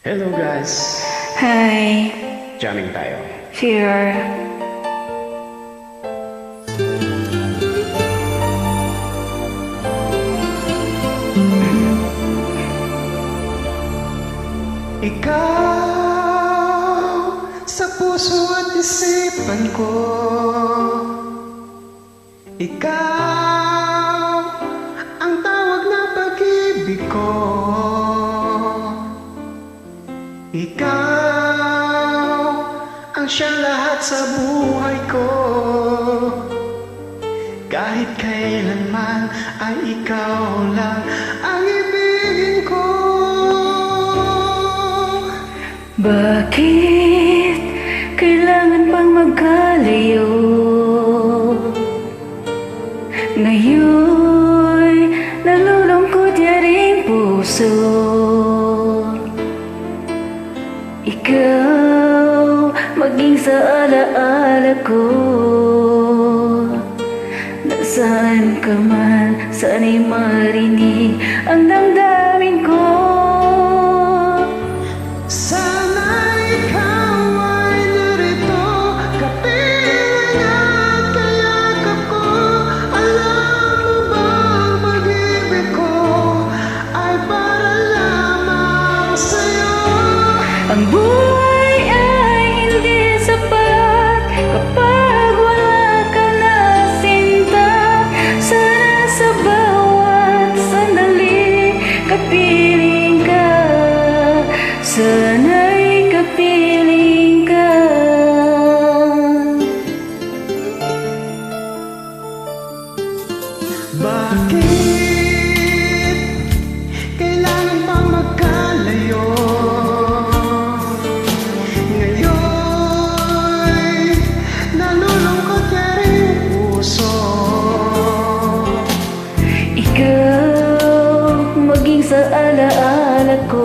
Hello guys! Hi, Jamming tayo. Fear. Ikaw sa puso at isipan ko. Ikaw ang tawag na pag-ibig ko. Ikaw ang siyang lahat sa buhay ko. Kahit kailanman ay ikaw lang ang ibigin ko. Bakit kailangan pang magkalayo? Ngayon'y nalulungkot yaring puso. Ikaw maging sa alaala ko. Nasaan ka man, sana'y marinig ang damdamin ko. Sana ikaw ay narito, kapiling at kayakap ko. Alam mo bang pag-ibig ko ay para lamang sa'yo. Ang buhay ay hindi sapat kapag wala ka na sinta. Sana sa bawat sandali kapiling ka. Sana'y kapiling ka. Bakit kailangan pang magkalayo? Ngayon'y nalulungkot na rin puso. Ikaw maging sa alaala ko.